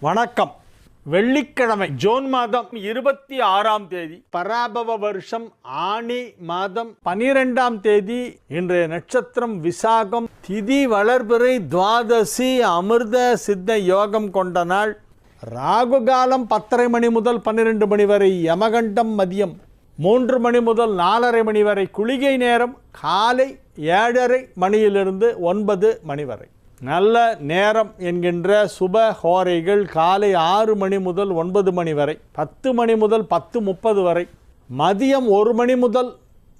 வணக்கம். வெள்ளிக்கிழமை ஜூன் மாதம் 26ஆம் தேதி, பராபவ வருஷம் ஆனி மாதம் 12ஆம் தேதி. இன்றைய நட்சத்திரம் விசாகம், திதி வளர்பிறை, துவாதசி, அமிர்த சித்த யோகம் கொண்ட நாள். ராகு காலம் 10:30 மணி முதல் 12 மணி வரை, யமகண்டம் மதியம் 3 மணி முதல் 4:30 மணி வரை, குளிகை நேரம் காலை 7:30 மணியிலிருந்து 9 மணி வரை. நல்ல நேரம் என்கின்ற சுப ஹோரைகள் காலை 6 மணி முதல் 9 மணி வரை, 10 மணி முதல் 10:30 வரை, மதியம் 1 மணி முதல்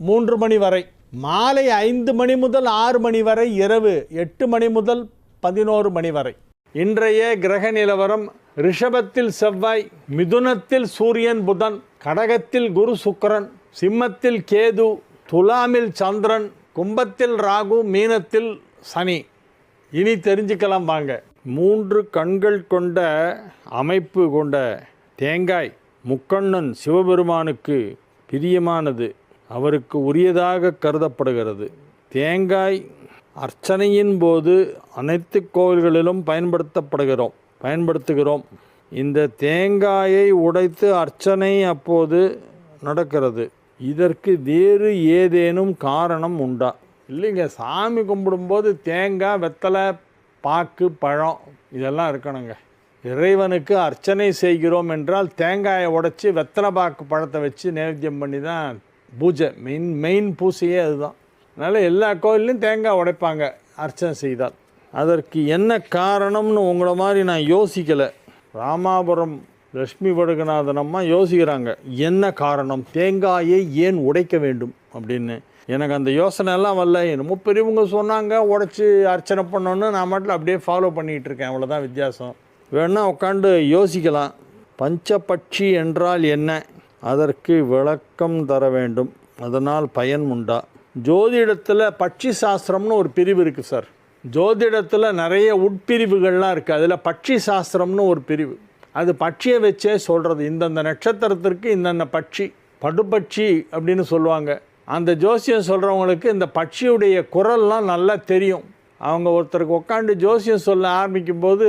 3 மணி வரை, மாலை 5 மணி முதல் 6 மணி வரை, இரவு 8 மணி முதல் 11 மணி வரை. இன்றைய கிரக நிலவரம்: ரிஷபத்தில் செவ்வாய், மிதுனத்தில் சூரியன் புதன், கடகத்தில் குரு சுக்கிரன், சிம்மத்தில் கேது, துலாமில் சந்திரன், கும்பத்தில் ராகு, மீனத்தில் சனி. இனி தெரிஞ்சுக்கலாம் வாங்க. 3 கண்கள் கொண்ட அமைப்பு கொண்ட தேங்காய் முக்கண்ணன் சிவபெருமானுக்கு பிரியமானது, அவருக்கு உரியதாக கருதப்படுகிறது. தேங்காய் அர்ச்சனையின் போது அனைத்து கோவில்களிலும் பயன்படுத்துகிறோம். இந்த தேங்காயை உடைத்து அர்ச்சனை அப்போது நடக்கிறது. இதற்கு வேறு ஏதேனும் காரணம் உண்டா? இல்லைங்க, சாமி கும்பிடும்போது தேங்காய், வெத்தலை, பாக்கு, பழம் இதெல்லாம் இருக்கணுங்க. இறைவனுக்கு அர்ச்சனை செய்கிறோம் என்றால் தேங்காயை உடைச்சி வெத்தலை, பாக்கு, பழத்தை வச்சு நைவேத்தியம் பண்ணி தான் பூஜை. மெயின் பூசையே அதுதான். அதனால் எல்லா கோயிலையும் தேங்காய் உடைப்பாங்க அர்ச்சனை செய்தால். அதற்கு என்ன காரணம்னு உங்களை மாதிரி நான் யோசிக்கலை. ராமாபுரம் லட்சுமி வடுகநாதன் அம்மா யோசிக்கிறாங்க, என்ன காரணம், தேங்காயை ஏன் உடைக்க வேண்டும் அப்படின்னு. எனக்கு அந்த யோசனை எல்லாம் வரல. என்னமோ பெரியவங்க சொன்னாங்க உடைச்சி அர்ச்சனை பண்ணணுன்னு, நான் மட்டும் அப்படியே ஃபாலோ பண்ணிகிட்டு இருக்கேன். அவ்வளோதான் வித்தியாசம். வேணால் உட்காந்து யோசிக்கலாம். பஞ்சபட்சி என்றால் என்ன, அதற்கு விளக்கம் தர வேண்டும். அதனால் பயன் உண்டா? ஜோதிடத்தில் பட்சி சாஸ்திரம்னு ஒரு பிரிவு இருக்குது சார். ஜோதிடத்தில் நிறைய உட்பிரிவுகள்லாம் இருக்குது. அதில் பட்சி சாஸ்திரம்னு ஒரு பிரிவு. அது பட்சியை வச்சே சொல்கிறது. இந்தந்த நட்சத்திரத்திற்கு இந்தந்த பட்சி, படுபட்சி அப்படின்னு சொல்லுவாங்க. அந்த ஜோசியம் சொல்கிறவங்களுக்கு இந்த பட்சியுடைய குரல்லாம் நல்லா தெரியும். அவங்க ஒருத்தருக்கு உட்காந்து ஜோசியம் சொல்ல ஆரம்பிக்கும்போது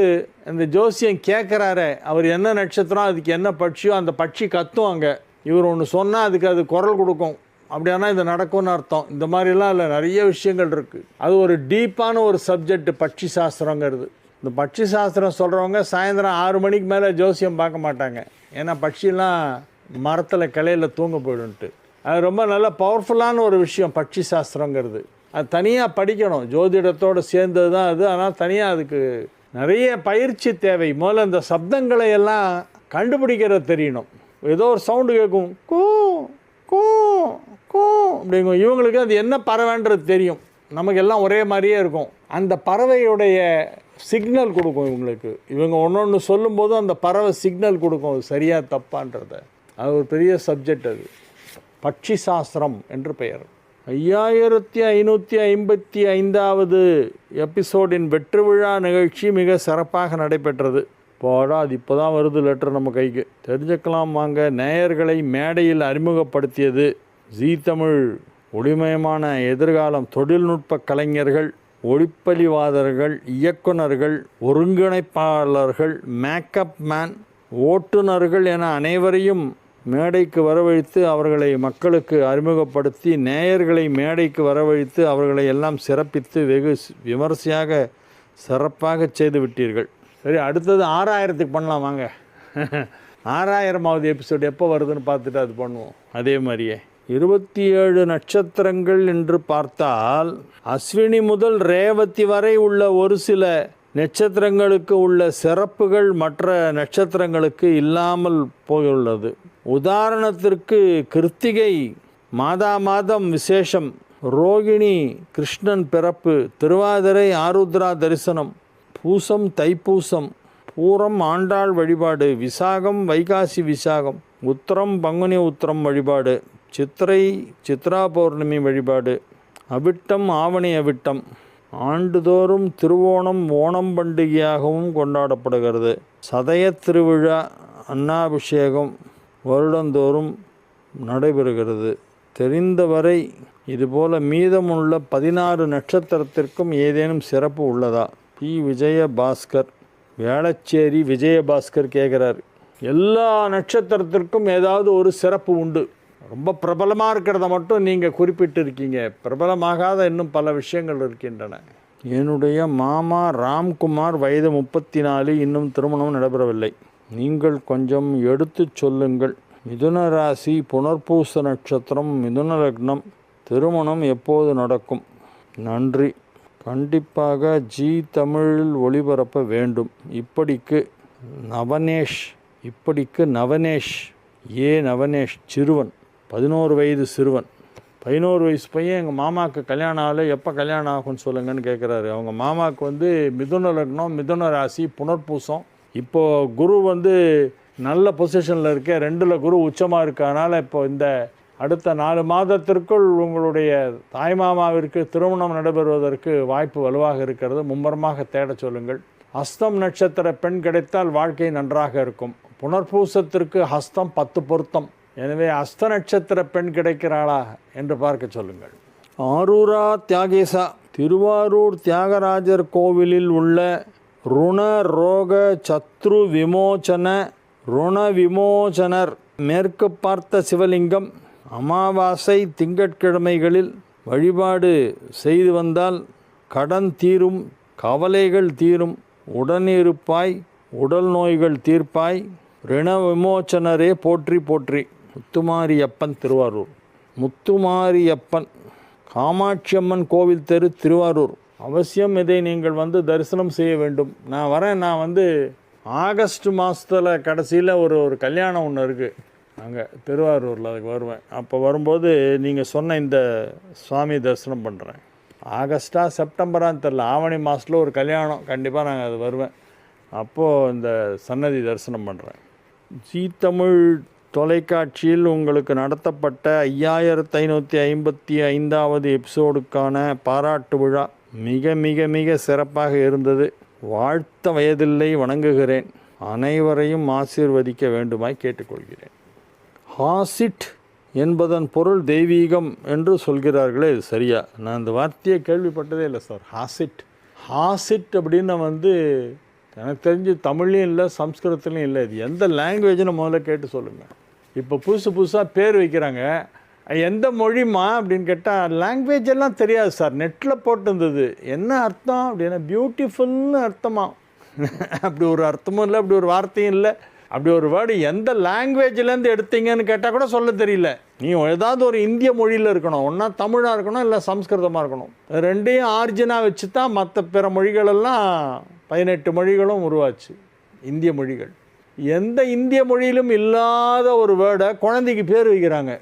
இந்த ஜோசியம் கேட்குறாரு, அவர் என்ன நட்சத்திரம், அதுக்கு என்ன பட்சியோ அந்த பட்சி கத்துவாங்க. இவர் ஒன்று சொன்னால் அதுக்கு அது குரல் கொடுக்கும். அப்படியானா இது நடக்கும்னு அர்த்தம். இந்த மாதிரிலாம் இல்லை, நிறைய விஷயங்கள் இருக்குது. அது ஒரு டீப்பான ஒரு சப்ஜெக்ட் பட்சி சாஸ்திரங்கிறது. இந்த பட்சி சாஸ்திரம் சொல்கிறவங்க சாயந்தரம் 6 மணிக்கு மேலே ஜோசியம் பார்க்க மாட்டாங்க. ஏன்னா பட்சியெல்லாம் மரத்தில் கிளையில் தூங்க போயிடும்ட்டு. அது ரொம்ப நல்ல பவர்ஃபுல்லான ஒரு விஷயம் பட்சி சாஸ்திரங்கிறது. அது தனியாக படிக்கணும், ஜோதிடத்தோடு சேர்ந்தது தான் அது. ஆனால் தனியாக அதுக்கு நிறைய பயிற்சி தேவை. முதல்ல இந்த சப்தங்களை எல்லாம் கண்டுபிடிக்கிறது தெரியணும். ஏதோ ஒரு சவுண்டு கேட்கும், கூ கூ கூ அப்படிங்கும். இவங்களுக்கு அது என்ன பறவைன்றது தெரியும். நமக்கு எல்லாம் ஒரே மாதிரியே இருக்கும். அந்த பறவையுடைய சிக்னல் கொடுக்கும் இவங்களுக்கு. இவங்க ஒன்று சொல்லும்போது அந்த பறவை சிக்னல் கொடுக்கும், அது சரியாக தப்பான்றத. அது ஒரு பெரிய சப்ஜெக்ட். அது பட்சி சாஸ்திரம் என்று பெயர். 5555வது எபிசோடின் வெற்றி விழா நிகழ்ச்சி மிக சிறப்பாக நடைபெற்றது. அது இப்போ தான் வருது லெட்டர் நம்ம கைக்கு. தெரிஞ்சுக்கலாம் வாங்க. நேயர்களை மேடையில் அறிமுகப்படுத்தியது ஜீ தமிழ். ஒளிமயமான எதிர்காலம். தொழில்நுட்ப கலைஞர்கள், ஒளிப்பதிவாளர்கள், இயக்குநர்கள், ஒருங்கிணைப்பாளர்கள், மேக்கப் மேன், ஓட்டுநர்கள் என அனைவரையும் மேடைக்கு வரவழைத்து அவர்களை மக்களுக்கு அறிமுகப்படுத்தி, நேயர்களை மேடைக்கு வரவழைத்து அவர்களை எல்லாம் சிறப்பித்து வெகு விமர்சையாக சிறப்பாக செய்து விட்டீர்கள். சரி, அடுத்தது 6000க்கு பண்ணலாம் வாங்க. 6000வது எபிசோடு எப்போ வருதுன்னு பார்த்துட்டு அது பண்ணுவோம். அதே மாதிரியே 27 நட்சத்திரங்கள் என்று பார்த்தால் அஸ்வினி முதல் ரேவதி வரை உள்ள ஒரு சில நட்சத்திரங்களுக்கு உள்ள சிறப்புகள் மற்ற நட்சத்திரங்களுக்கு இல்லாமல் போயுள்ளது. உதாரணத்திற்கு கிருத்திகை மாதம் விசேஷம், ரோகிணி கிருஷ்ணன் பிறப்பு, திருவாதிரை ஆருத்ரா தரிசனம், பூசம் தைப்பூசம், பூரம் ஆண்டாள் வழிபாடு, விசாகம் வைகாசி விசாகம், உத்திரம் பங்குனி உத்திரம் வழிபாடு, சித்திரை சித்ரா பௌர்ணமி வழிபாடு, அவிட்டம் ஆவணி அவிட்டம். ஆண்டுதோறும் திருவோணம் ஓணம் பண்டிகையாகவும் கொண்டாடப்படுகிறது. சதய திருவிழா அன்னாபிஷேகம் வருடந்தோறும் நடைபெறுகிறது. தெரிந்தவரை இதுபோல மீதமுள்ள 16 நட்சத்திரத்திற்கும் ஏதேனும் சிறப்பு உள்ளதா? பி. விஜய பாஸ்கர், வேளச்சேரி விஜயபாஸ்கர் கேட்குறாரு. எல்லா நட்சத்திரத்திற்கும் ஏதாவது ஒரு சிறப்பு உண்டு. ரொம்ப பிரபலமாக இருக்கிறத மட்டும் நீங்கள் குறிப்பிட்டு இருக்கீங்க. பிரபலமாகாத இன்னும் பல விஷயங்கள் இருக்கின்றன. என்னுடைய மாமா ராம்குமார் வயது 34, இன்னும் திருமணம் நடைபெறவில்லை. நீங்கள் கொஞ்சம் எடுத்து சொல்லுங்கள். மிதுன ராசி, புனர்பூச நட்சத்திரம், மிதுன லக்னம், திருமணம் எப்போது நடக்கும்? நன்றி. கண்டிப்பாக ஜி தமிழில் ஒளிபரப்ப வேண்டும். இப்படிக்கு நவனேஷ் நவனேஷ் சிறுவன், 11 வயது சிறுவன். 11 வயசு பையன் எங்கள் மாமாவுக்கு கல்யாணம் ஆகலை, எப்போ கல்யாணம் ஆகும்னு சொல்லுங்கன்னு கேட்குறாரு. அவங்க மாமாவுக்கு வந்து மிதுன லக்னம், மிதுன ராசி, புனர்பூசம். இப்போது குரு வந்து நல்ல பொசிஷனில் இருக்க, 2ல் குரு உச்சமாக இருக்கனால இப்போ இந்த அடுத்த 4 மாதத்திற்குள் உங்களுடைய தாய்மாமாவிற்கு திருமணம் நடைபெறுவதற்கு வாய்ப்பு வலுவாக இருக்கிறது. மும்மரமாக தேட சொல்லுங்கள். ஹஸ்தம் நட்சத்திர பெண் கிடைத்தால் வாழ்க்கை நன்றாக இருக்கும். புனர்பூசத்திற்கு ஹஸ்தம் 10 பொருத்தம். எனவே ஹஸ்த நட்சத்திர பெண் கிடைக்கிறாளா என்று பார்க்க சொல்லுங்கள். ஆரூரா தியாகேசா, திருவாரூர் தியாகராஜர் கோவிலில் உள்ள ருண ரோக சத்ரு விமோச்சனர் மேற்கு பார்த்த சிவலிங்கம் அமாவாசை திங்கட்கிழமைகளில் வழிபாடு செய்து வந்தால் கடன் தீரும், கவலைகள் தீரும், உடனிருப்பாய், உடல் நோய்கள் தீர்ப்பாய், ரிண விமோச்சனரே போற்றி போற்றி. முத்துமாரியப்பன், திருவாரூர். முத்துமாரியப்பன், காமாட்சியம்மன் கோவில் தெரு, திருவாரூர். அவசியம் இதை நீங்கள் வந்து தரிசனம் செய்ய வேண்டும். நான் வரேன். நான் வந்து ஆகஸ்ட் மாதத்தில் கடைசியில் ஒரு கல்யாணம் ஒன்று இருக்குது அங்கே திருவாரூரில், அதுக்கு வருவேன். அப்போ வரும்போது நீங்கள் சொன்ன இந்த சுவாமி தரிசனம் பண்ணுறேன். ஆகஸ்டா செப்டம்பரான்னு தெரில, ஆவணி மாதத்தில் ஒரு கல்யாணம், கண்டிப்பாக நாங்கள் அது வருவேன். அப்போது இந்த சன்னதி தரிசனம் பண்ணுறேன். ஜி தமிழ் தொலைக்காட்சியில் உங்களுக்கு நடத்தப்பட்ட 5555வது எபிசோடுக்கான பாராட்டு விழா மிக மிக மிக சிறப்பாக இருந்தது. வாழ்த்த வயதில்லை, வணங்குகிறேன். அனைவரையும் ஆசீர்வதிக்க வேண்டுமாய் கேட்டுக்கொள்கிறேன். ஹாசிட் என்பதன் பொருள் தெய்வீகம் என்று சொல்கிறார்களே, இது சரியா? நான் இந்த வார்த்தையை கேள்விப்பட்டதே இல்லை சார். ஹாசிட் அப்படின்னு வந்து எனக்கு தெரிஞ்சு தமிழ்லையும் இல்லை, சம்ஸ்கிருதத்துலையும் இல்லை. இது எந்த லாங்குவேஜ்னு முதல்ல கேட்டு சொல்லுங்கள். இப்போ புதுசாக பேர் வைக்கிறாங்க. எந்த மொழிமா அப்படின்னு கேட்டால் லாங்குவேஜ் எல்லாம் தெரியாது சார். நெட்டில் போட்டிருந்தது. என்ன அர்த்தம் அப்படின்னா பியூட்டிஃபுல்னு அர்த்தமா? அப்படி ஒரு அர்த்தமும் இல்லை, அப்படி ஒரு வார்த்தையும் இல்லை. அப்படி ஒரு வேர்டு எந்த லாங்குவேஜ்லேருந்து எடுத்தீங்கன்னு கேட்டால் கூட சொல்ல தெரியல. நீ ஏதாவது ஒரு இந்திய மொழியில் இருக்கணும், ஒன்றா தமிழாக இருக்கணும், இல்லை சம்ஸ்கிருதமாக இருக்கணும். ரெண்டையும் ஆர்ஜினாக வச்சு தான் மற்ற பிற மொழிகளெல்லாம் 18 மொழிகளும் உருவாச்சு. இந்திய மொழிகள் எந்த இந்திய மொழியிலும் இல்லாத ஒரு வேர்டை குழந்தைக்கு பேர் வைக்கிறாங்க.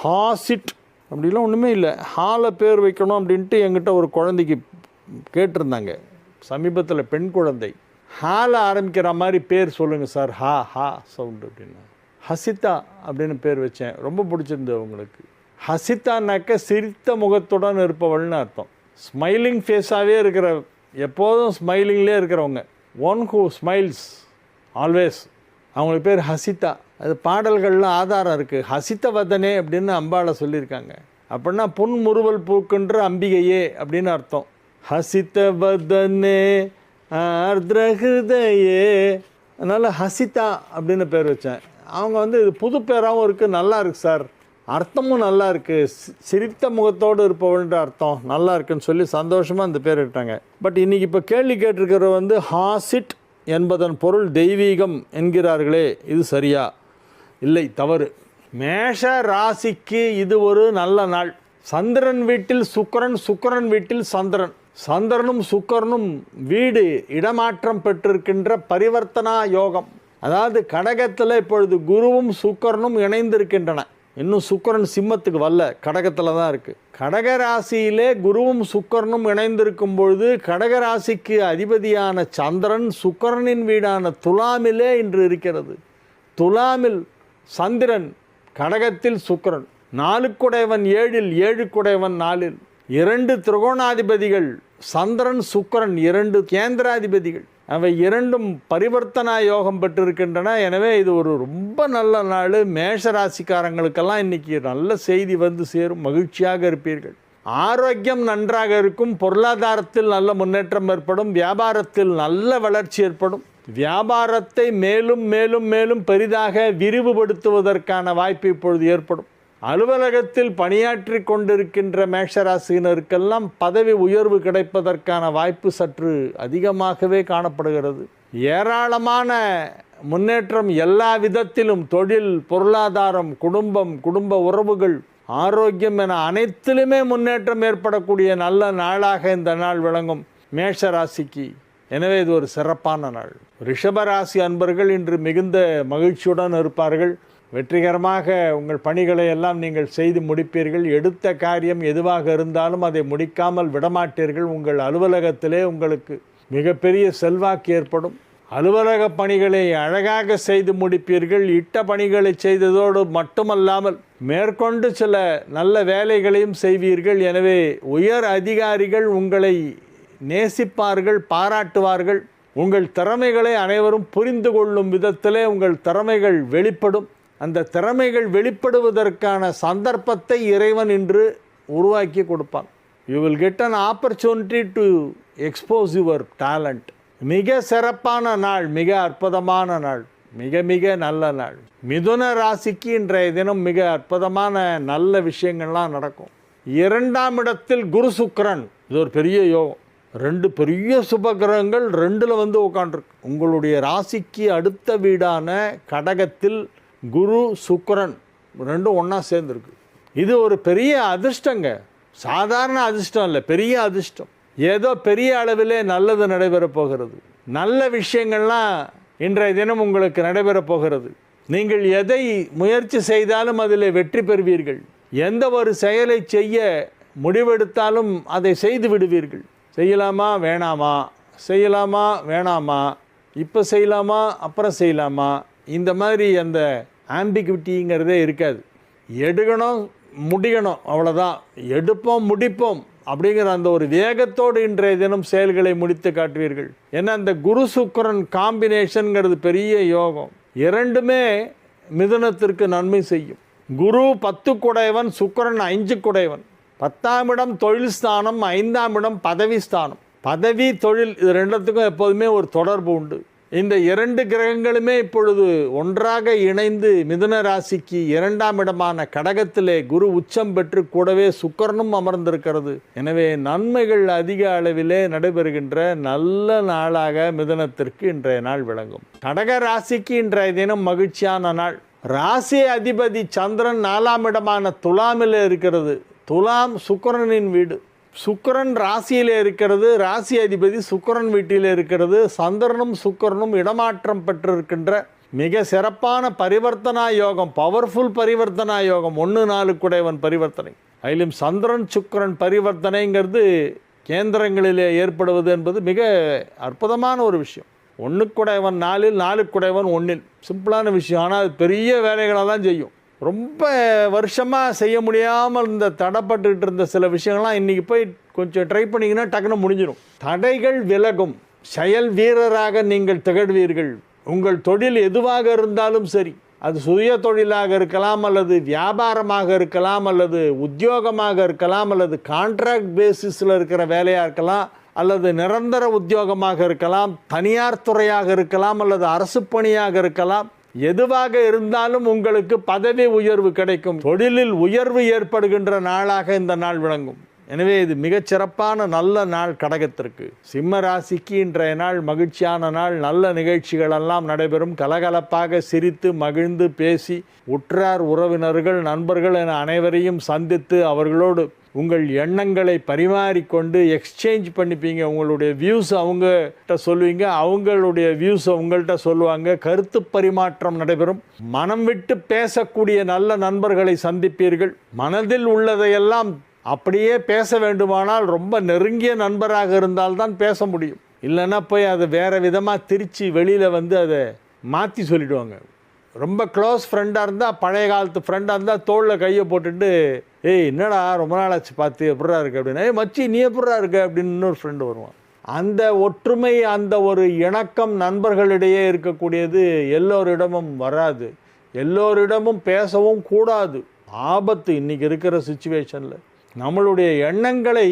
ஹாசிட் அப்படிலாம் ஒன்றுமே இல்லை. ஹாலை பேர் வைக்கணும் அப்படின்ட்டு என்கிட்ட ஒரு குழந்தைக்கு கேட்டிருந்தாங்க சமீபத்தில், பெண் குழந்தை. ஹாலை ஆரம்பிக்கிற மாதிரி பேர் சொல்லுங்கள் சார், ஹா சவுண்டு அப்படின்னா. ஹசிதா அப்படின்னு பேர் வச்சேன். ரொம்ப பிடிச்சிருந்தது அவங்களுக்கு. ஹசிதானாக்க சிரித்த முகத்துடன் இருப்பவள்னு அர்த்தம். ஸ்மைலிங் ஃபேஸாகவே இருக்கிற, எப்போதும் ஸ்மைலிங்லேயே இருக்கிறவங்க, ஒன் ஹூ ஸ்மைல்ஸ் ஆல்வேஸ், அவங்களுக்கு பேர் ஹசிதா. அது பாடல்கள்லாம் ஆதாரம் இருக்குது. ஹசித வதனே அப்படின்னு அம்பாளை சொல்லியிருக்காங்க. அப்படின்னா புன்முறுவல் பூக்கின்ற அம்பிகையே அப்படின்னு அர்த்தம். ஹசித வதனே ஆர்திரஹிருதயே, அதனால் ஹசிதா அப்படின்னு பேர் வச்சேன். அவங்க வந்து இது புது பேராகவும் இருக்குது, நல்லா இருக்குது சார், அர்த்தமும் நல்லா இருக்குது, சிரித்த முகத்தோடு இருப்பவள்ன்ற அர்த்தம் நல்லா இருக்குன்னு சொல்லி சந்தோஷமாக அந்த பேர் இட்டாங்க. பட் இன்றைக்கி இப்போ கேள்வி கேட்டிருக்கிற வந்து ஹாசிட் என்பதன் பொருள் தெய்வீகம் என்கிறார்களே, இது சரியா? இல்லை, தவறு. மேஷ ராசிக்கு இது ஒரு நல்ல நாள். சந்திரன் வீட்டில் சுக்கிரன், சுக்கிரன் வீட்டில் சந்திரன், சந்திரனும் சுக்கிரனும் வீடு இடமாற்றம் பெற்றிருக்கின்ற பரிவர்த்தனா யோகம். அதாவது கடகத்தில் இப்பொழுது குருவும் சுக்கிரனும் இணைந்திருக்கின்றன. இன்னும் சுக்கிரன் சிம்மத்துக்கு வரல, கடகத்தில் தான் இருக்குது. கடகராசியிலே குருவும் சுக்கிரனும் இணைந்திருக்கும் பொழுது கடகராசிக்கு அதிபதியான சந்திரன் சுக்கிரனின் வீடான துலாமிலே இன்று இருக்கிறது. துலாமில் சந்திரன், கடகத்தில் சுக்கிரன். 4 7, 7 4, 2 திரிகோணாதிபதிகள் சந்திரன் சுக்கிரன், 2 கேந்திராதிபதிகள். அவை இரண்டும் பரிவர்த்தனா யோகம் பெற்றிருக்கின்றன. எனவே இது ஒரு ரொம்ப நல்ல நாள். மேஷ ராசிக்காரங்களுக்கெல்லாம் இன்றைக்கி நல்ல செய்தி வந்து சேரும், மகிழ்ச்சியாக இருப்பீர்கள். ஆரோக்கியம் நன்றாக இருக்கும், பொருளாதாரத்தில் நல்ல முன்னேற்றம் ஏற்படும், வியாபாரத்தில் நல்ல வளர்ச்சி ஏற்படும், வியாபாரத்தை மேலும் மேலும் மேலும் பெரிதாக விரிவுபடுத்துவதற்கான வாய்ப்பு இப்பொழுது ஏற்படும். அலுவலகத்தில் பணியாற்றி கொண்டிருக்கின்ற மேஷராசினருக்கெல்லாம் பதவி உயர்வு கிடைப்பதற்கான வாய்ப்பு சற்று அதிகமாகவே காணப்படுகிறது. ஏராளமான முன்னேற்றம் எல்லா விதத்திலும், தொழில், பொருளாதாரம், குடும்ப உறவுகள், ஆரோக்கியம் என அனைத்திலுமே முன்னேற்றம் ஏற்படக்கூடிய நல்ல நாளாக இந்த நாள் விளங்கும் மேஷராசிக்கு. எனவே இது ஒரு சிறப்பான நாள். ரிஷபராசி அன்பர்கள் இன்று மிகுந்த மகிழ்ச்சியுடன் இருப்பார்கள். வெற்றிகரமாக உங்கள் பணிகளை எல்லாம் நீங்கள் செய்து முடிப்பீர்கள். எடுத்த காரியம் எதுவாக இருந்தாலும் அதை முடிக்காமல் விடமாட்டீர்கள். உங்கள் அலுவலகத்திலே உங்களுக்கு மிகப்பெரிய செல்வாக்கு ஏற்படும். அலுவலக பணிகளை அழகாக செய்து முடிப்பீர்கள். இட்ட பணிகளை செய்ததோடு மட்டுமல்லாமல் மேற்கொண்டு சில நல்ல வேலைகளையும் செய்வீர்கள். எனவே உயர் அதிகாரிகள் உங்களை நேசிப்பார்கள், பாராட்டுவார்கள். உங்கள் திறமைகளை அனைவரும் புரிந்து கொள்ளும் விதத்திலே உங்கள் திறமைகள் வெளிப்படும். அந்த திறமைகள் வெளிப்படுவதற்கான சந்தர்ப்பத்தை இறைவன் இன்று உருவாக்கி கொடுப்பான். You will get an opportunity to expose your talent. மிக சிறப்பான நாள், மிக அற்புதமான நாள், மிக மிக நல்ல நாள். மிதுன ராசிக்கு இன்றைய தினம் மிக அற்புதமான நல்ல விஷயங்கள்லாம் நடக்கும். 2ஆம் இடத்தில் குரு சுக்கிரன், இது ஒரு பெரிய யோகம். 2 பெரிய சுபகிரகங்கள் 2ல் வந்து உட்காண்டிருக்கு. உங்களுடைய ராசிக்கு அடுத்த வீடான கடகத்தில் குரு சுக்கிரன் 2ம் ஒன்றா சேர்ந்துருக்கு. இது ஒரு பெரிய அதிர்ஷ்டங்க. சாதாரண அதிர்ஷ்டம் இல்லை, பெரிய அதிர்ஷ்டம். ஏதோ பெரிய அளவிலே நல்லது நடைபெறப் போகிறது. நல்ல விஷயங்கள்லாம் இன்றைய தினம் உங்களுக்கு நடைபெறப் போகிறது. நீங்கள் எதை முயற்சி செய்தாலும் அதில் வெற்றி பெறுவீர்கள். எந்த ஒரு செயலை செய்ய முடிவெடுத்தாலும் அதை செய்து விடுவீர்கள். செய்யலாமா வேணாமா, செய்யலாமா வேணாமா, இப்போ செய்யலாமா அப்புறம் செய்யலாமா, இந்த மாதிரி அந்த ஆம்பிகுவிட்டிங்கிறதே இருக்காது. எடுக்கணும் முடிக்கணும், அவ்வளோதான். எடுப்போம் முடிப்போம் அப்படிங்கிற அந்த ஒரு வேகத்தோடு இன்றைய தினம் செயல்களை முடித்து காட்டுவீர்கள். ஏன்னா அந்த குரு சுக்கிரன் காம்பினேஷனுங்கிறது பெரிய யோகம். 2மே மிதுனத்திற்கு நன்மை செய்யும். குரு 10 குடையவன், சுக்கிரன் 5 குடையவன். 10ஆம் இடம் தொழில் ஸ்தானம், 5ஆம் இடம் பதவி ஸ்தானம். பதவி தொழில் இது 2த்துக்கும் எப்போதுமே ஒரு தொடர்பு உண்டு. இந்த 2 கிரகங்களுமே இப்பொழுது ஒன்றாக இணைந்து மிதுன ராசிக்கு 2ஆம் இடமான கடகத்திலே குரு உச்சம் பெற்று கூடவே சுக்கிரனும் அமர்ந்திருக்கிறது. எனவே நன்மைகள் அதிக அளவிலே நடைபெறுகின்ற நல்ல நாளாக மிதுனத்திற்கு இன்றைய நாள் விளங்கும். கடக ராசிக்கு இன்றைய தினம் மகிழ்ச்சியான நாள். ராசி அதிபதி சந்திரன் 4ஆம் இடமான துலாமில் இருக்கிறது. துலாம் சுக்கிரனின் வீடு. சுக்கிரன் ராசியில் இருக்கிறது. ராசி அதிபதி சுக்கிரன் வீட்டில் இருக்கிறது. சந்திரனும் சுக்கிரனும் இடமாற்றம் பெற்றிருக்கின்ற மிக சிறப்பான பரிவர்த்தனா யோகம், பவர்ஃபுல் பரிவர்த்தனா யோகம். 1-4 குடையவன் பரிவர்த்தனை. அதிலும் சந்திரன் சுக்கிரன் பரிவர்த்தனைங்கிறது கேந்திரங்களிலே ஏற்படுவது என்பது மிக அற்புதமான ஒரு விஷயம். 1 குடையவன் 4, 4 குடையவன் 1. சிம்பிளான விஷயம். ஆனால் அது பெரிய வேலைகளை தான் செய்யும். ரொம்ப வருஷமாக செய்ய முடியாமல் இந்த தடைப்பட்டுக்கிட்டு இருந்த சில விஷயங்கள்லாம் இன்றைக்கி போய் கொஞ்சம் ட்ரை பண்ணிங்கன்னா டக்குன்னு முடிஞ்சிடும். தடைகள் விலகும். செயல் வீரராக நீங்கள் திகழ்வீர்கள். உங்கள் தொழில் எதுவாக இருந்தாலும் சரி, அது சுய தொழிலாக இருக்கலாம், அல்லது வியாபாரமாக இருக்கலாம், அல்லது உத்தியோகமாக இருக்கலாம், அல்லது கான்ட்ராக்ட் பேசிஸில் இருக்கிற வேலையாக இருக்கலாம், அல்லது நிரந்தர உத்தியோகமாக இருக்கலாம், தனியார் துறையாக இருக்கலாம், அல்லது அரசு பணியாக இருக்கலாம். எதுவாக இருந்தாலும் உங்களுக்கு பதவி உயர்வு கிடைக்கும். தொழிலில் உயர்வு ஏற்படுகின்ற நாளாக இந்த நாள் விளங்கும். எனவே இது மிகச்சிறப்பான நல்ல நாள் கடகத்திற்கு. சிம்ம ராசிக்கு இன்றைய நாள் மகிழ்ச்சியான நாள். நல்ல நிகழ்ச்சிகளெல்லாம் நடைபெறும். கலகலப்பாக சிரித்து மகிழ்ந்து பேசி உற்றார் உறவினர்கள் நண்பர்கள் என அனைவரையும் சந்தித்து அவர்களோடு உங்கள் எண்ணங்களை பரிமாறிக்கொண்டு எக்ஸ்சேஞ்ச் பண்ணிப்பீங்க. உங்களுடைய வியூஸ் அவங்ககிட்ட சொல்லுவீங்க, அவங்களுடைய வியூஸை உங்கள்கிட்ட சொல்லுவாங்க. கருத்து பரிமாற்றம் நடைபெறும். மனம் விட்டு பேசக்கூடிய நல்ல நண்பர்களை சந்திப்பீர்கள். மனதில் உள்ளதையெல்லாம் அப்படியே பேச வேண்டுமானால் ரொம்ப நெருங்கிய நண்பராக இருந்தால்தான் பேச முடியும். இல்லைன்னா போய் அதை வேறு விதமாக திரித்து வெளியில் வந்து அதை மாற்றி சொல்லிவிடுவாங்க. ரொம்ப க்ளோஸ் ஃப்ரெண்டாக இருந்தால், பழைய காலத்து ஃப்ரெண்டாக இருந்தால் தோளில் கையை போட்டுட்டு, ஏய் என்னடா ரொம்ப நாளாச்சு பார்த்து எப்படா இருக்கு அப்படின்னு, மச்சி நீ எப்படா இருக்க அப்படின்னு இன்னொரு ஃப்ரெண்டு வருவான். அந்த ஒற்றுமை, அந்த ஒரு இணக்கம் நண்பர்களிடையே இருக்கக்கூடியது எல்லோரிடமும் வராது. எல்லோரிடமும் பேசவும் கூடாது. ஆபத்து இன்றைக்கி இருக்கிற சுச்சுவேஷனில். நம்மளுடைய எண்ணங்களை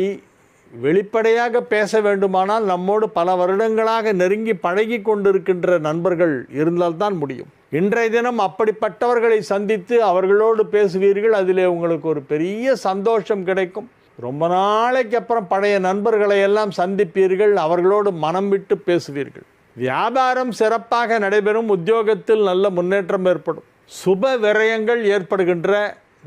வெளிப்படையாக பேச வேண்டுமானால் நம்மோடு பல வருடங்களாக நெருங்கி பழகி கொண்டிருக்கின்ற நண்பர்கள் இருந்தால்தான் முடியும். இன்றைய தினம் அப்படிப்பட்டவர்களை சந்தித்து அவர்களோடு பேசுவீர்கள். அதிலே உங்களுக்கு ஒரு பெரிய சந்தோஷம் கிடைக்கும். ரொம்ப நாளைக்கு அப்புறம் பழைய நண்பர்களை எல்லாம் சந்திப்பீர்கள். அவர்களோடு மனம் விட்டு பேசுவீர்கள். வியாபாரம் சிறப்பாக நடைபெறும். உத்தியோகத்தில் நல்ல முன்னேற்றம் ஏற்படும். சுப விரயங்கள் ஏற்படுகின்ற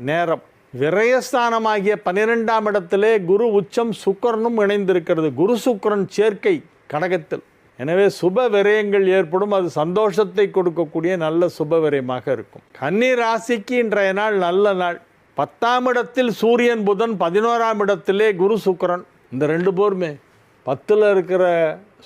நேரம். விரயஸ்தானமாகிய 12ஆம் இடத்திலே குரு உச்சம் சுக்கிரனும் இணைந்திருக்கிறது. குரு சுக்கிரன் சேர்க்கை கடகத்தில். எனவே சுப விரயங்கள் ஏற்படும். அது சந்தோஷத்தை கொடுக்கக்கூடிய நல்ல சுப விரயமாக இருக்கும். கன்னி ராசிக்கு இன்றைய நாள் நல்ல நாள். 10ஆம் இடத்தில் சூரியன் புதன், 11ஆம் இடத்திலே குரு சுக்கிரன். இந்த 2 பேருமே 10ல் இருக்கிற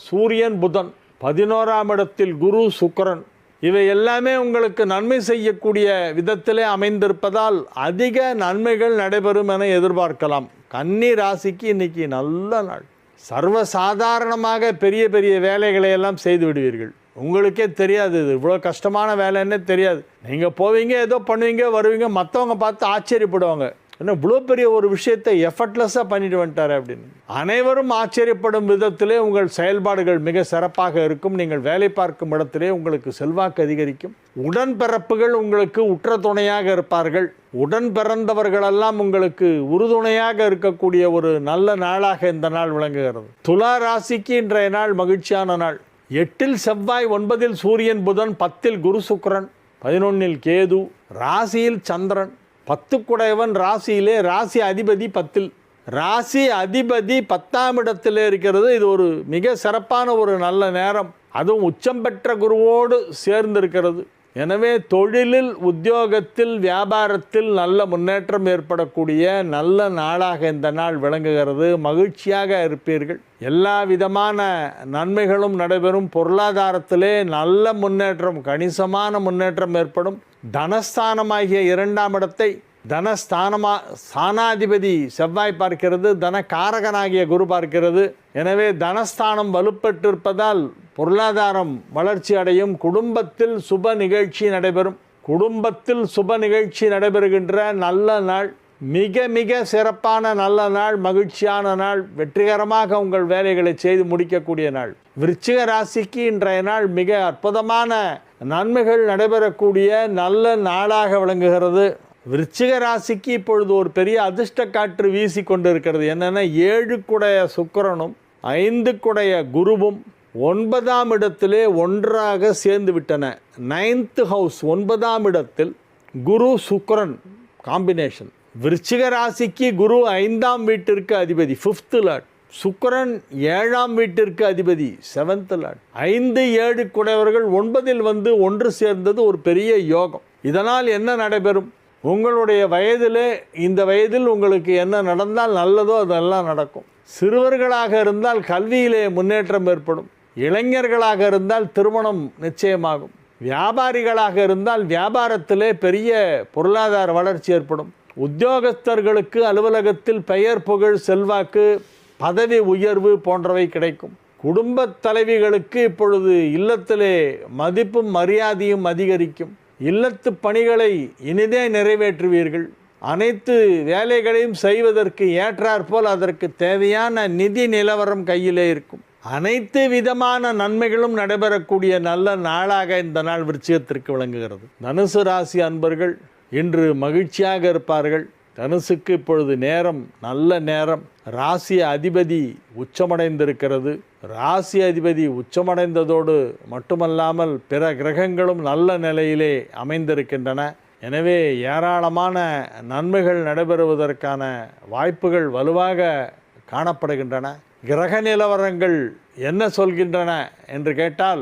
சூரியன் புதன், 11ஆம் இடத்தில் குரு சுக்கிரன், இவை எல்லாமே உங்களுக்கு நன்மை செய்யக்கூடிய விதத்திலே அமைந்திருப்பதால் அதிக நன்மைகள் நடைபெறும் என எதிர்பார்க்கலாம். கன்னி ராசிக்கு இன்னைக்கு நல்ல நாள். சர்வசாதாரணமாக பெரிய பெரிய வேலைகளை எல்லாம் செய்து விடுவீர்கள். உங்களுக்கே தெரியாது இது இவ்வளோ கஷ்டமான வேலைன்னே தெரியாது. நீங்கள் போவீங்க, ஏதோ பண்ணுவீங்க, வருவீங்க, மற்றவங்க பார்த்து ஆச்சரியப்படுவாங்க. ஏன்னா இவ்வளோ பெரிய ஒரு விஷயத்தை எஃபர்ட்லெஸ்ஸாக பண்ணிட்டு வந்துட்டார் அப்படின்னு. அனைவரும் ஆச்சரியப்படும் விதத்திலே உங்கள் செயல்பாடுகள் மிக சிறப்பாக இருக்கும். நீங்கள் வேலை பார்க்கும் இடத்திலே உங்களுக்கு செல்வாக்கு அதிகரிக்கும். உடன்பிறப்புகள் உங்களுக்கு உற்ற துணையாக இருப்பார்கள். உடன் பிறந்தவர்களெல்லாம் உங்களுக்கு உறுதுணையாக இருக்கக்கூடிய ஒரு நல்ல நாளாக இந்த நாள் விளங்குகிறது. துலா ராசிக்கு இன்றைய நாள் மகிழ்ச்சியான நாள். 8ல் செவ்வாய், 9ல் சூரியன் புதன், 10ல் குரு சுக்கிரன், 11ல் கேது, ராசியில் சந்திரன். 10 குடையவன் ராசியிலே, ராசி அதிபதி 10ல். ராசி அதிபதி 10ஆம் இடத்திலே இருக்கிறது. இது ஒரு மிக சிறப்பான ஒரு நல்ல நேரம். அதுவும் உச்சம் பெற்ற குருவோடு சேர்ந்திருக்கிறது. எனவே தொழிலில், உத்தியோகத்தில், வியாபாரத்தில் நல்ல முன்னேற்றம் ஏற்படக்கூடிய நல்ல நாளாக இந்த நாள் விளங்குகிறது. மகிழ்ச்சியாக இருப்பீர்கள். எல்லா விதமான நன்மைகளும் நடைபெறும். பொருளாதாரத்திலே நல்ல முன்னேற்றம், கணிசமான முன்னேற்றம் ஏற்படும். தனஸ்தானமாகிய 2ஆம் இடத்தை ஸ்தானாதிபதி செவ்வாய் பார்க்கிறது. தனகாரகனாகிய குரு பார்க்கிறது. எனவே தனஸ்தானம் வலுப்பெற்றிருப்பதால் பொருளாதாரம் வளர்ச்சி அடையும். குடும்பத்தில் சுப நிகழ்ச்சி நடைபெறும். குடும்பத்தில் சுப நிகழ்ச்சி நடைபெறுகின்ற நல்ல நாள். மிக மிக சிறப்பான நல்ல நாள், மகிழ்ச்சியான நாள். வெற்றிகரமாக உங்கள் வேலைகளை செய்து முடிக்கக்கூடிய நாள். விருச்சிக ராசிக்கு இன்றைய நாள் மிக அற்புதமான நன்மைகள் நடைபெறக்கூடிய நல்ல நாளாக விளங்குகிறது. விருச்சிக ராசிக்கு இப்பொழுது ஒரு பெரிய அதிர்ஷ்ட காற்று வீசி கொண்டிருக்கிறது. என்னென்னா 7 குடைய சுக்கிரனும் 5 குடைய குருவும் 9ஆம் இடத்திலே ஒன்றாக சேர்ந்து விட்டன. 9th ஹவுஸ் 9ஆம் இடத்தில் குரு சுக்கிரன் காம்பினேஷன். விருச்சிக ராசிக்கு குரு 5ஆம் வீட்டிற்கு அதிபதி 5th லார்ட். சுக்கிரன் 7ஆம் வீட்டிற்கு அதிபதி 7th லார்ட். 5, 7 குடையவர்கள் 9ல் வந்து ஒன்று சேர்ந்தது ஒரு பெரிய யோகம். இதனால் என்ன நடைபெறும்? உங்களுடைய வயதிலே, இந்த வயதில் உங்களுக்கு என்ன நடந்தால் நல்லதோ அதெல்லாம் நடக்கும். சிறுவர்களாக இருந்தால் கல்வியிலே முன்னேற்றம் ஏற்படும். இளைஞர்களாக இருந்தால் திருமணம் நிச்சயமாகும். வியாபாரிகளாக இருந்தால் வியாபாரத்திலே பெரிய பொருளாதார வளர்ச்சி ஏற்படும். உத்தியோகஸ்தர்களுக்கு அலுவலகத்தில் பெயர், புகழ், செல்வாக்கு, பதவி உயர்வு போன்றவை கிடைக்கும். குடும்பத் தலைவிகளுக்கு இப்பொழுது இல்லத்திலே மதிப்பும் மரியாதையும் அதிகரிக்கும். இல்லத்து பணிகளை இனிதே நிறைவேற்றுவீர்கள். அனைத்து வேலைகளையும் செய்வதற்கு ஏற்றாற்போல் அதற்கு தேவையான நிதி நிலவரம் கையிலே இருக்கும். அனைத்து விதமான நன்மைகளும் நடைபெறக்கூடிய நல்ல நாளாக இந்த நாள் விருச்சிகத்திற்கு விளங்குகிறது. தனுசு ராசி அன்பர்கள் இன்று மகிழ்ச்சியாக இருப்பார்கள். தனுசுக்கு இப்பொழுது நேரம் நல்ல நேரம். ராசி அதிபதி உச்சமடைந்திருக்கிறது. ராசி அதிபதி உச்சமடைந்ததோடு மட்டுமல்லாமல் பிற கிரகங்களும் நல்ல நிலையிலே அமைந்திருக்கின்றன. எனவே ஏராளமான நன்மைகள் நடைபெறுவதற்கான வாய்ப்புகள் வலுவாக காணப்படுகின்றன. கிரக நிலவரங்கள் என்ன சொல்கின்றன என்று கேட்டால்,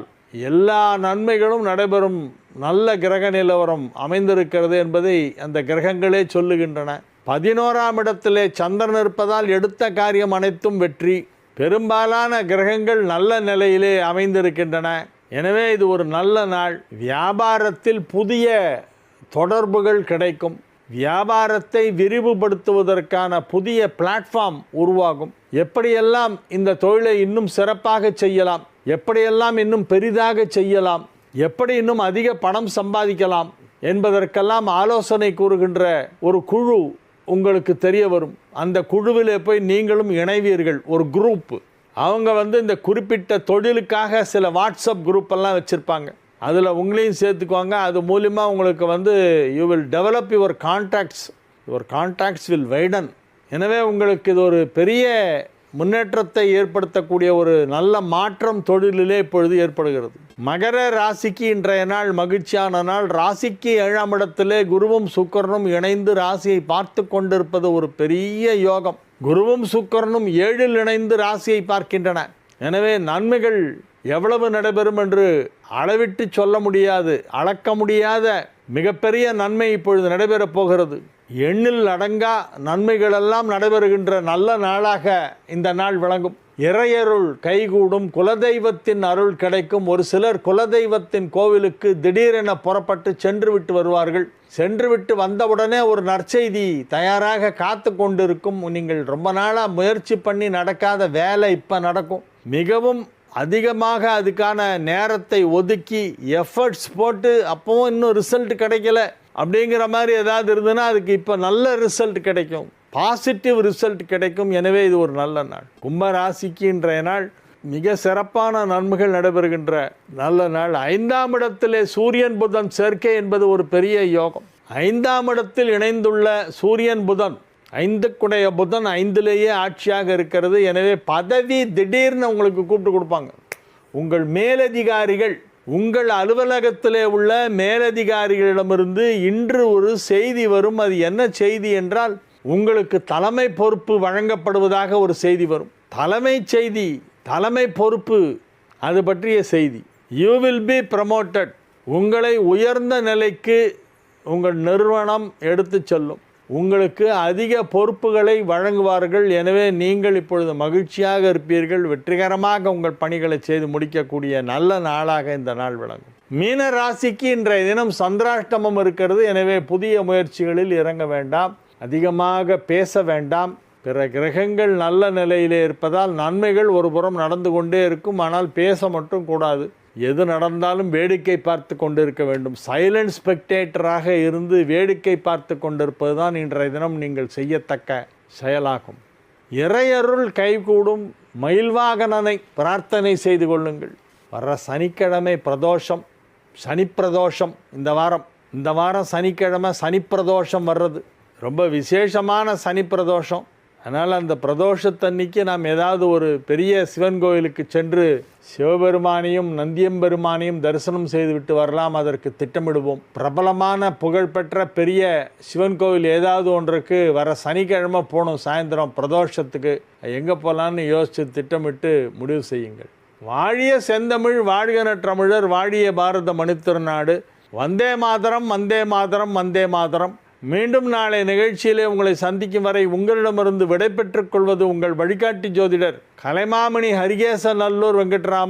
எல்லா நன்மைகளும் நடைபெறும் நல்ல கிரக நிலவரம் அமைந்திருக்கிறது என்பதை அந்த கிரகங்களே சொல்லுகின்றன. 11ஆம் இடத்திலே சந்திரன் இருப்பதால் எடுத்த காரியம் அனைத்தும் வெற்றி. பெரும்பாலான கிரகங்கள் நல்ல நிலையிலே அமைந்திருக்கின்றன. எனவே இது ஒரு நல்ல நாள். வியாபாரத்தில் புதிய தொடர்புகள் கிடைக்கும். வியாபாரத்தை விரிவுபடுத்துவதற்கான புதிய பிளாட்ஃபார்ம் உருவாகும். எப்படியெல்லாம் இந்த தொழிலை இன்னும் சிறப்பாக செய்யலாம், எப்படியெல்லாம் இன்னும் பெரிதாக செய்யலாம், எப்படி இன்னும் அதிக பணம் சம்பாதிக்கலாம் என்பதற்கெல்லாம் ஆலோசனை கூறுகின்ற ஒரு குழு உங்களுக்கு தெரிய வரும். அந்த குழுவில் போய் நீங்களும் இணைவீர்கள். ஒரு குரூப்பு, அவங்க இந்த குறிப்பிட்ட தொழிலுக்காக சில வாட்ஸ்அப் குரூப்பெல்லாம் வச்சுருப்பாங்க. அதில் உங்களையும் சேர்த்துக்குவாங்க. அது மூலிமா உங்களுக்கு you will develop your contacts will widen. எனவே உங்களுக்கு இது ஒரு பெரிய முன்னேற்றத்தை ஏற்படுத்தக்கூடிய ஒரு நல்ல மாற்றம் தொழிலிலே இப்பொழுது ஏற்படுகிறது. மகர ராசிக்கு இன்றைய நாள் மகிழ்ச்சியான நாள். ராசிக்கு 7ஆம் இடத்திலே குருவும் சுக்கிரனும் இணைந்து ராசியை பார்த்து கொண்டிருப்பது ஒரு பெரிய யோகம். குருவும் சுக்கிரனும் 7இல் இணைந்து ராசியை பார்க்கின்றன. எனவே நன்மைகள் எவ்வளவு நடைபெறும் என்று அளவிட்டு சொல்ல முடியாது, அளக்க முடியாத மிகப்பெரிய நன்மை இப்பொழுது நடைபெறப் போகிறது. எண்ணில் அடங்கா நன்மைகளெல்லாம் நடைபெறுகின்ற நல்ல நாளாக இந்த நாள் விளங்கும். இறையருள் கைகூடும், குலதெய்வத்தின் அருள் கிடைக்கும். ஒரு சிலர் குலதெய்வத்தின் கோவிலுக்கு திடீரென புறப்பட்டு சென்று விட்டு வருவார்கள். சென்று விட்டு வந்தவுடனே ஒரு நற்செய்தி தயாராக காத்து கொண்டிருக்கும். நீங்கள் ரொம்ப நாளாக முயற்சி பண்ணி நடக்காத வேலை இப்போ நடக்கும். மிகவும் அதிகமாக அதுக்கான நேரத்தை ஒதுக்கி எஃபர்ட்ஸ் போட்டு அப்பவும் இன்னும் ரிசல்ட் கிடைக்கல அப்படிங்கிற மாதிரி ஏதாவது இருந்ததுன்னா அதுக்கு இப்போ நல்ல ரிசல்ட் கிடைக்கும், பாசிட்டிவ் ரிசல்ட் கிடைக்கும். எனவே இது ஒரு நல்ல நாள். கும்பராசிக்கு இன்றைய நாள் மிக சிறப்பான நன்மைகள் நடைபெறுகின்ற நல்ல நாள். 5ஆம் இடத்திலே சூரியன் புதன் சேர்க்கை என்பது ஒரு பெரிய யோகம். 5ஆம் இடத்தில் இணைந்துள்ள சூரியன் புதன், 5க்குடைய புதன் 5லேயே ஆட்சியாக இருக்கிறது. எனவே பதவி திடீர்னு உங்களுக்கு கூப்பிட்டு கொடுப்பாங்க. உங்கள் மேலதிகாரிகள், உங்கள் அலுவலகத்திலே உள்ள மேலதிகாரிகளிடமிருந்து இன்று ஒரு செய்தி வரும். அது என்ன செய்தி என்றால், உங்களுக்கு தலைமை பொறுப்பு வழங்கப்படுவதாக ஒரு செய்தி வரும். தலைமை செய்தி, தலைமை பொறுப்பு, அது பற்றிய செய்தி. You will be promoted. உங்களை உயர்ந்த நிலைக்கு உங்கள் நிறுவனம் எடுத்து செல்லும். உங்களுக்கு அதிக பொறுப்புகளை வழங்குவார்கள். எனவே நீங்கள் இப்பொழுது மகிழ்ச்சியாக இருப்பீர்கள். வெற்றிகரமாக உங்கள் பணிகளை செய்து முடிக்கக்கூடிய நல்ல நாளாக இந்த நாள் விளங்கும். மீன ராசிக்கு இன்றைய தினம் சந்திராஷ்டமம் இருக்கிறது. எனவே புதிய முயற்சிகளில் இறங்க வேண்டாம், அதிகமாக பேச வேண்டாம். பிற கிரகங்கள் நல்ல நிலையிலே இருப்பதால் நன்மைகள் ஒரு புறம் நடந்து கொண்டே இருக்கும். ஆனால் பேச மட்டும் கூடாது. எது நடந்தாலும் வேடிக்கை பார்த்து கொண்டிருக்க வேண்டும். சைலண்ட் ஸ்பெக்டேட்டராக இருந்து வேடிக்கை பார்த்து கொண்டிருப்பது தான் இன்றைய தினம் நீங்கள் செய்யத்தக்க செயலாகும். இறையருள் கைகூடும். மயில்வாகனனை பிரார்த்தனை செய்து கொள்ளுங்கள். வர்ற சனிக்கிழமை பிரதோஷம், சனிப்பிரதோஷம். இந்த வாரம் சனிக்கிழமை சனிப்பிரதோஷம் வர்றது ரொம்ப விசேஷமான சனிப்பிரதோஷம். அதனால் அந்த பிரதோஷத்தன்னைக்கு நாம் ஏதாவது ஒரு பெரிய சிவன் கோயிலுக்கு சென்று சிவபெருமானையும் நந்தியம்பெருமானையும் தரிசனம் செய்துவிட்டு வரலாம். அதற்கு திட்டமிடுவோம். பிரபலமான புகழ்பெற்ற பெரிய சிவன் கோவில் ஏதாவது ஒன்றுக்கு வர சனிக்கிழமை போகணும். சாயந்தரம் பிரதோஷத்துக்கு எங்கே போகலான்னு யோசித்து திட்டமிட்டு முடிவு செய்யுங்கள். வாழிய செந்தமிழ், வாழ்க நற்றமிழர், வாழிய பாரத மணித்திருநாடு. வந்தே மாதரம், வந்தே மாதரம், வந்தே மாதரம். மீண்டும் நாளை நிகழ்ச்சியிலே உங்களை சந்திக்கும் வரை உங்களிடமிருந்து விடைபெற்றுக் கொள்வது உங்கள் வழிகாட்டி ஜோதிடர் கலைமாமணி ஹரிகேச நல்லூர் வெங்கட்ராமன்.